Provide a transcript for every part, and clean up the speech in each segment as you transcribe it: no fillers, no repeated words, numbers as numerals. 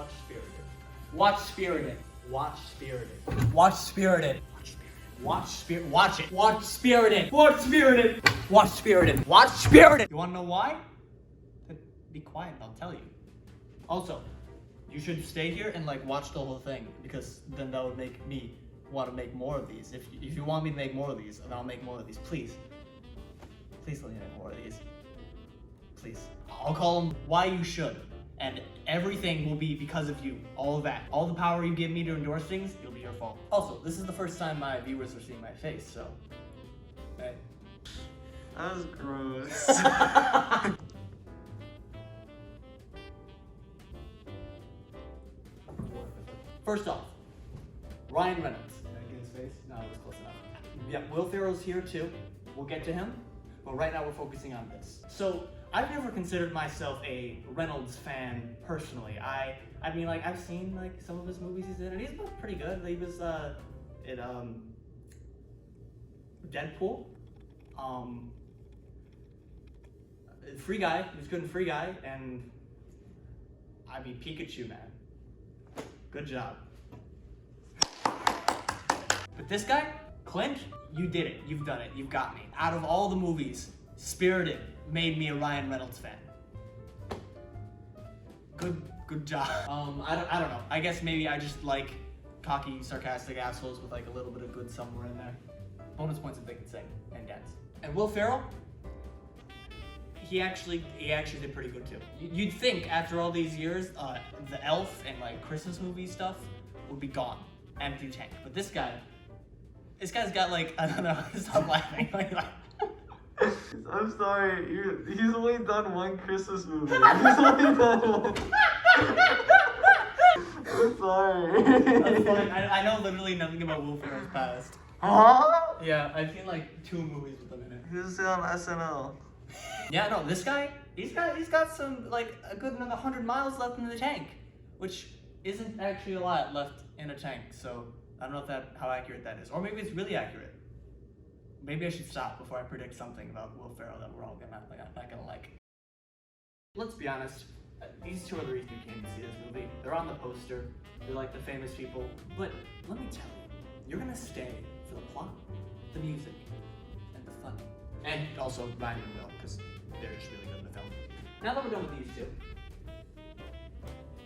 Watch Spirited. Watch Spirited. Watch Spirited. Watch Spirited. Watch Spirited. Watch it. Watch Spirited. Watch Spirited. Watch Spirited. Watch Spirited. You wanna know why? Be quiet, I'll tell you. Also, you should stay here and like watch the whole thing, because then that would make me want to make more of these. If you want me to make more of these, then I'll make more of these. Please. Please let me make more of these. Please. I'll call them Why You Should. And everything will be because of you. All of that. All the power you give me to endorse things, it'll be your fault. Also, this is the first time my viewers are seeing my face, so. Hey. That was gross. First off, Ryan Reynolds. Did I get his face? No, it was close enough. Yeah, Will Ferrell's here too. We'll get to him. But right now we're focusing on this. So, I've never considered myself a Reynolds fan personally. I mean, like, I've seen like some of his movies he's in, and he's been pretty good. He was in Deadpool. Free Guy. He was good in Free Guy, and I mean Pikachu, man. Good job. But this guy, Clint, you did it. You've done it. You've got me. Out of all the movies, Spirited made me a Ryan Reynolds fan. Good job. I don't know. I guess maybe I just like cocky, sarcastic assholes with like a little bit of good somewhere in there. Bonus points if they can sing and dance. And Will Ferrell, he actually did pretty good too. You'd think after all these years, the Elf and like Christmas movie stuff would be gone, empty tank. But this guy's got like, I don't know, stop laughing. I'm sorry, he's only done one Christmas movie. He's only done one. I'm sorry. That's fine. I know literally nothing about Will Ferrell's past. Huh? Yeah, I've seen like 2 movies with him in it. He was on SNL. Yeah, no, this guy, he's got some, like, a good another 100 miles left in the tank, which isn't actually a lot left in a tank, so I don't know how accurate that is. Or maybe it's really accurate. Maybe I should stop before I predict something about Will Ferrell that we're all not gonna like. Let's be honest, these 2 are the reasons you came to see this movie. They're on the poster, they're like the famous people, but let me tell you, you're gonna stay for the plot, the music, and the fun. And also Ryan and Will, because they're just really good in the film. Now that we're done with these 2,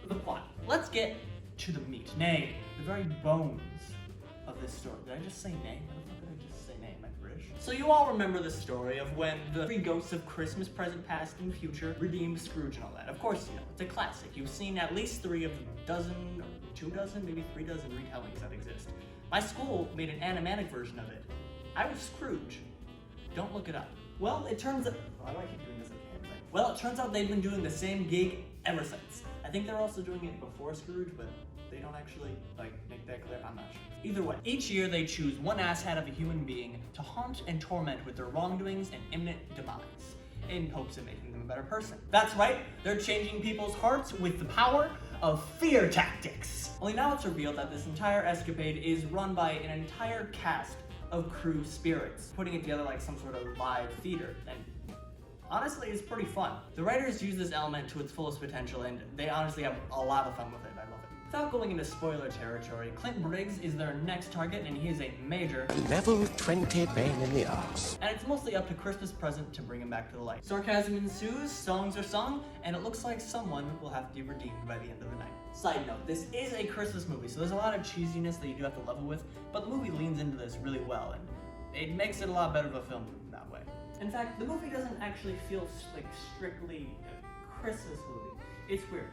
the plot. Let's get to the meat, nay, the very bones of this story. Did I just say nay? What the fuck did I just say nay? Am I British? So you all remember the story of when the 3 ghosts of Christmas, present, past, and future redeemed Scrooge and all that. Of course, you know, it's a classic. You've seen at least 3 of the dozen, or 2 dozen, maybe 3 dozen retellings that exist. My school made an animatic version of it. I was Scrooge. Don't look it up. Well, it turns out... Why do I keep doing this again? Well, it turns out they've been doing the same gig ever since. I think they're also doing it before Scrooge, but they don't actually, like, make that clear. I'm not sure. Either way, each year they choose one asshat of a human being to haunt and torment with their wrongdoings and imminent demise, in hopes of making them a better person. That's right, they're changing people's hearts with the power of fear tactics. Only now it's revealed that this entire escapade is run by an entire cast of crew spirits, putting it together like some sort of live theater, and honestly, it's pretty fun. The writers use this element to its fullest potential, and they honestly have a lot of fun with it. I love it. Without going into spoiler territory, Clint Briggs is their next target, and he is a major level 20 pain in the arse. And it's mostly up to Christmas Present to bring him back to the light. Sarcasm ensues, songs are sung, and it looks like someone will have to be redeemed by the end of the night. Side note, this is a Christmas movie, so there's a lot of cheesiness that you do have to level with, but the movie leans into this really well, and it makes it a lot better of a film that way. In fact, the movie doesn't actually feel like strictly a Christmas movie. It's weird.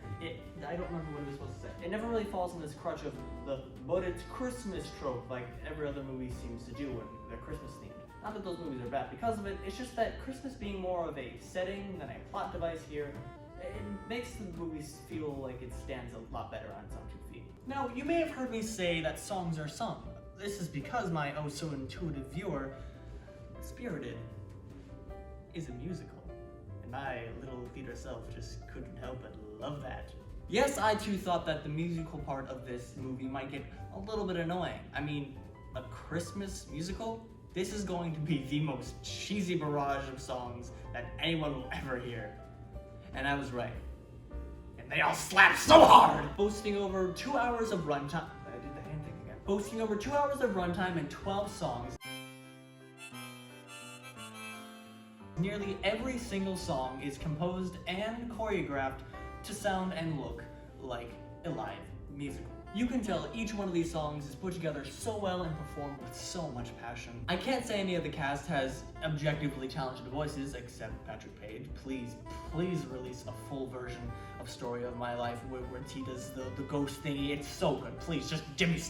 I don't remember what it was supposed to say. It never really falls in this crutch of but it's Christmas trope like every other movie seems to do when they're Christmas themed. Not that those movies are bad because of it, it's just that Christmas being more of a setting than a plot device here, it makes the movies feel like it stands a lot better on its own 2 feet. Now, you may have heard me say that songs are sung. This is because my oh so intuitive viewer, Spirited, is a musical. And my little theater self just couldn't help but love that. Yes, I too thought that the musical part of this movie might get a little bit annoying. I mean, a Christmas musical? This is going to be the most cheesy barrage of songs that anyone will ever hear. And I was right. And they all slap so hard! Boasting over 2 hours of runtime. I did the hand thing again. Boasting over 2 hours of runtime and 12 songs. Nearly every single song is composed and choreographed to sound and look like a live musical. You can tell each one of these songs is put together so well and performed with so much passion. I can't say any of the cast has objectively talented voices except Patrick Page. Please release a full version of Story of My Life where he does the ghost thingy. It's so good. Please, just give it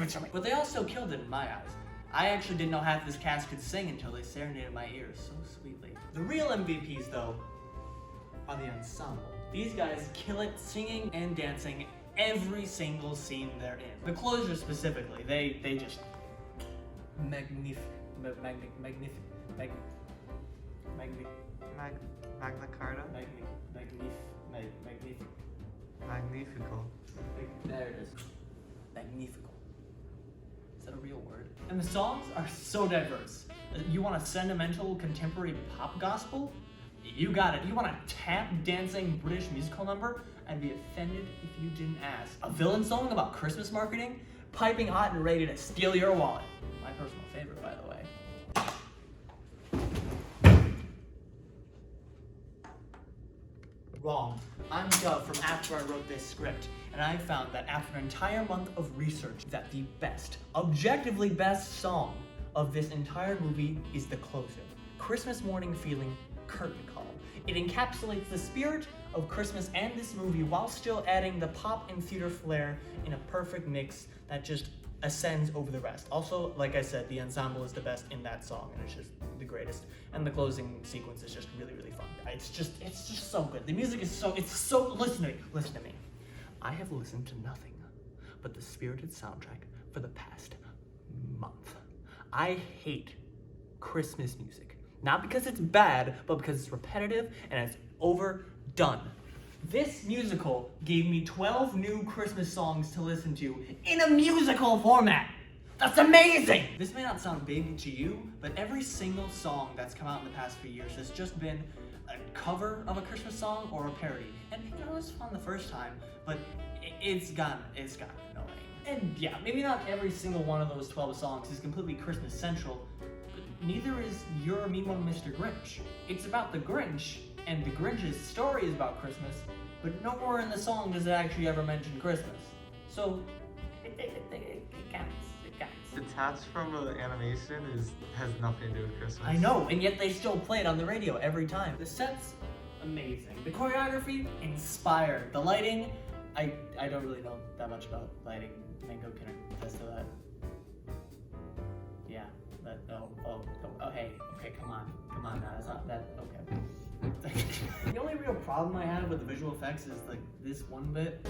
to me. But they all still killed it in my eyes. I actually didn't know half this cast could sing until they serenaded my ears so sweetly. The real MVPs, though, are the ensemble. These guys kill it singing and dancing every single scene they're in. The closure specifically, they just magnificent. Magna Carta? Magnifical. There it is. Magnifical. Is that a real word? And the songs are so diverse. You want a sentimental contemporary pop gospel? You got it. You want a tap dancing British musical number? I'd be offended if you didn't ask. A villain song about Christmas marketing? Piping hot and ready to steal your wallet. My personal favorite, by the way. Wrong. I'm Dove from after I wrote this script, and I found that after an entire month of research that the best, objectively best song of this entire movie is the closer. Christmas morning feeling curtain call. It encapsulates the spirit of Christmas and this movie while still adding the pop and theater flair in a perfect mix that just ascends over the rest. Also, like I said, the ensemble is the best in that song, and it's just the greatest. And the closing sequence is just really, really fun. It's just so good. The music is so, listen to me. I have listened to nothing but the spirited soundtrack for the past month. I hate Christmas music. Not because it's bad, but because it's repetitive and it's overdone. This musical gave me 12 new Christmas songs to listen to in a musical format. That's amazing! This may not sound big to you, but every single song that's come out in the past few years has just been a cover of a Christmas song or a parody. And you know, it was fun the first time, but it's gotten annoying. And yeah, maybe not every single one of those 12 songs is completely Christmas central, but neither is You're a Mean One, Mr. Grinch. It's about the Grinch, and the Grinch's story is about Christmas, but nowhere in the song does it actually ever mention Christmas. So, it counts. The tats from the animation has nothing to do with Christmas. I know, and yet they still play it on the radio every time. The set's amazing. The choreography, inspired. The lighting, I don't really know that much about lighting. Mango can attest to that. Yeah, hey, okay, come on now, it's not that, okay. The only real problem I have with the visual effects is like this one bit.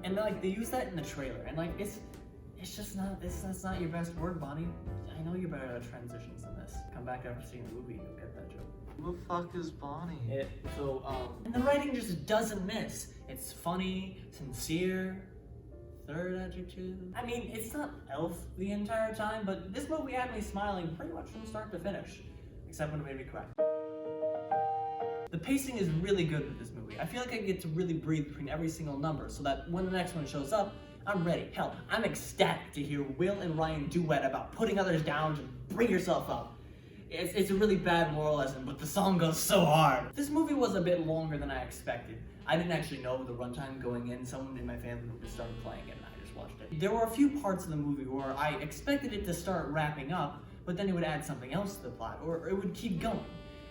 And like they use that in the trailer, and like it's just not, that's not your best work, Bonnie. I know you're better at transitions than this. Come back after seeing the movie and you'll get that joke. Who the fuck is Bonnie? And the writing just doesn't miss. It's funny, sincere, third adjective. I mean, it's not Elf the entire time, but this movie had me smiling pretty much from start to finish, except when it made me cry. The pacing is really good with this movie. I feel like I get to really breathe between every single number so that when the next one shows up, I'm ready. Hell, I'm ecstatic to hear Will and Ryan duet about putting others down to bring yourself up. It's a really bad moral lesson, but the song goes so hard. This movie was a bit longer than I expected. I didn't actually know the runtime going in. Someone in my family just started playing it and I just watched it. There were a few parts of the movie where I expected it to start wrapping up, but then it would add something else to the plot, or it would keep going.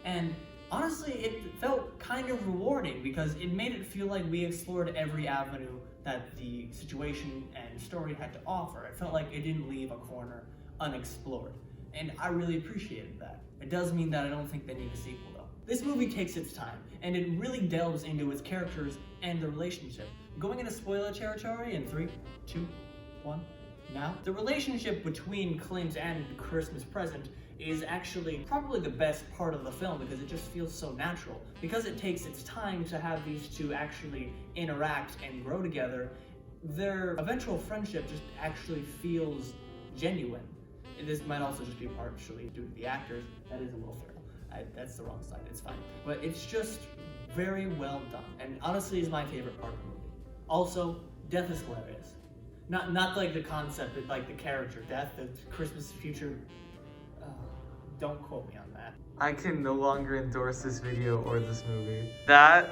And honestly, it felt kind of rewarding because it made it feel like we explored every avenue that the situation and story had to offer. It felt like it didn't leave a corner unexplored. And I really appreciated that. It does mean that I don't think they need a sequel though. This movie takes its time, and it really delves into its characters and the relationship. Going into spoiler territory in 3, 2, 1, now. The relationship between Clint and Christmas Present is actually probably the best part of the film because it just feels so natural. Because it takes its time to have these two actually interact and grow together, their eventual friendship just actually feels genuine. And this might also just be partially due to the actors. That is a little feral. That's the wrong side, it's fine. But it's just very well done, and honestly is my favorite part of the movie. Also, death is hilarious. Not like the concept, but like the character, death, the Christmas future. Don't quote me on that. I can no longer endorse this video or this movie. That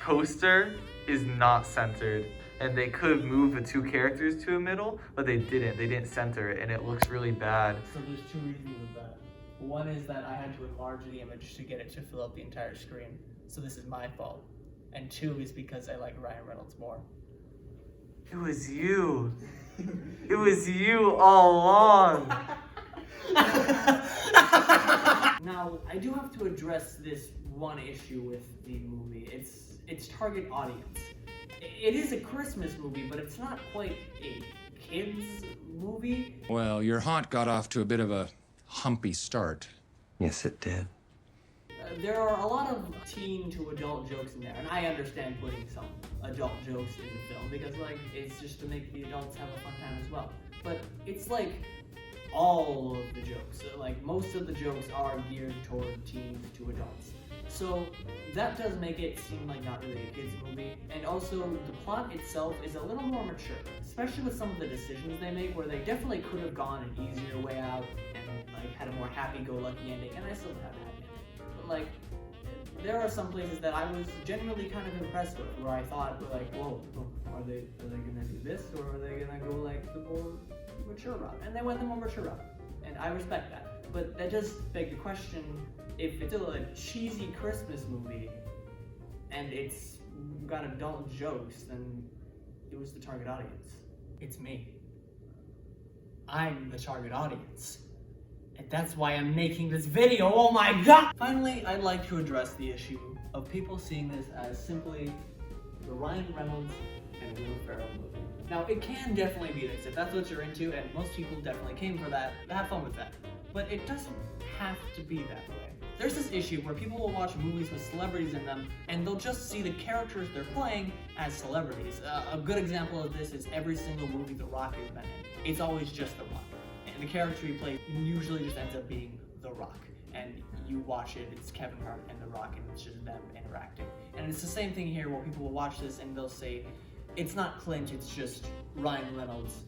poster is not centered. And they could have moved the two characters to a middle, but they didn't. They didn't center it, and it looks really bad. So there's two reasons with that. One is that I had to enlarge the image to get it to fill up the entire screen. So this is my fault. And two is because I like Ryan Reynolds more. It was you. It was you all along. Now, I do have to address this one issue with the movie. It's target audience. It is a Christmas movie, but it's not quite a kids movie. Well, your haunt got off to a bit of a humpy start. Yes, it did. There are a lot of teen to adult jokes in there, and I understand putting some adult jokes in the film because, like, it's just to make the adults have a fun time as well. But it's like all of the jokes. So, like, most of the jokes are geared toward teens to adults. So that does make it seem like not really a kids movie, and also the plot itself is a little more mature, especially with some of the decisions they make, where they definitely could have gone an easier way out and like had a more happy-go-lucky ending, and I still have a happy ending. But like, there are some places that I was genuinely kind of impressed with, where I thought, like, whoa, are they gonna do this, or are they gonna go like the more mature route? And they went the more mature route, and I respect that. But that does beg the question, if it's a cheesy Christmas movie and it's got adult jokes, then it was the target audience. It's me. I'm the target audience. And that's why I'm making this video, oh my god! Finally, I'd like to address the issue of people seeing this as simply the Ryan Reynolds and Will Ferrell movie. Now, it can definitely be this, if that's what you're into, and most people definitely came for that, have fun with that. But it doesn't have to be that way. There's this issue where people will watch movies with celebrities in them, and they'll just see the characters they're playing as celebrities. A good example of this is every single movie The Rock has been in. It's always just The Rock. And the character he plays usually just ends up being The Rock. And you watch it, it's Kevin Hart and The Rock, and it's just them interacting. And it's the same thing here, where people will watch this and they'll say, it's not Clint, it's just Ryan Reynolds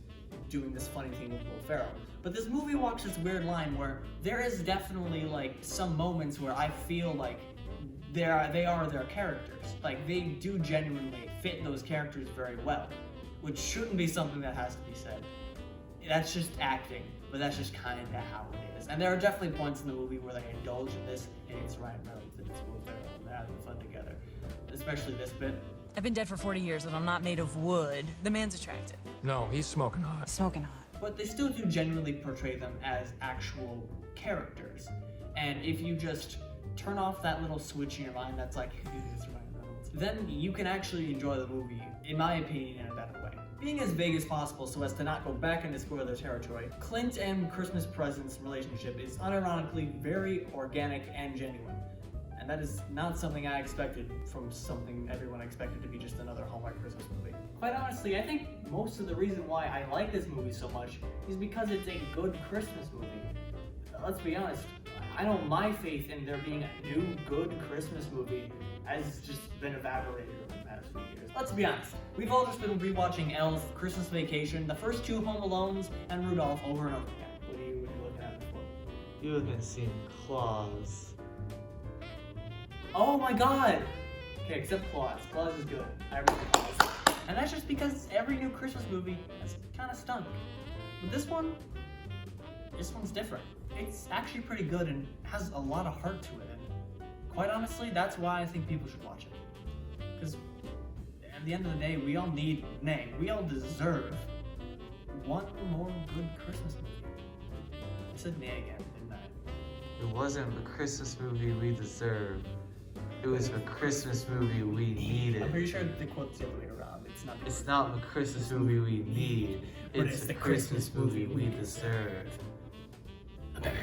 doing this funny thing with Will Ferrell. But this movie walks this weird line where there is definitely like some moments where I feel like they are their characters. Like they do genuinely fit those characters very well, which shouldn't be something that has to be said. That's just acting, but that's just kind of how it is. And there are definitely points in the movie where they indulge in this, and it's Ryan Reynolds and it's Will Ferrell, and they're having fun together. Especially this bit. I've been dead for 40 years and I'm not made of wood. The man's attractive. No, he's smoking hot. Smoking hot. But they still do genuinely portray them as actual characters. And if you just turn off that little switch in your mind that's like, it's Ryan Reynolds, then you can actually enjoy the movie, in my opinion, in a better way. Being as vague as possible so as to not go back into spoiler territory, Clint and Christmas Present's relationship is unironically very organic and genuine. And that is not something I expected from something everyone expected to be just another Hallmark Christmas movie. Quite honestly, I think most of the reason why I like this movie so much is because it's a good Christmas movie. Let's be honest, I know my faith in there being a new good Christmas movie has just been evaporated over the past few years. Let's be honest, we've all just been rewatching Elf, Christmas Vacation, the first two Home Alones, and Rudolph over and over again. What are you looking at before? You have been seeing Claus. Oh my god! Okay, except Claus. Claus is good. I remember Claus. And that's just because every new Christmas movie has kind of stunk. But this one's different. It's actually pretty good and has a lot of heart to it. And quite honestly, that's why I think people should watch it. Because at the end of the day, we all deserve one more good Christmas movie. I said nay again, didn't I? It wasn't the Christmas movie we deserve. It was the Christmas movie we needed. I'm pretty sure the quote's the other way around. It's not the Christmas movie we need. It's the Christmas movie we deserve. Okay.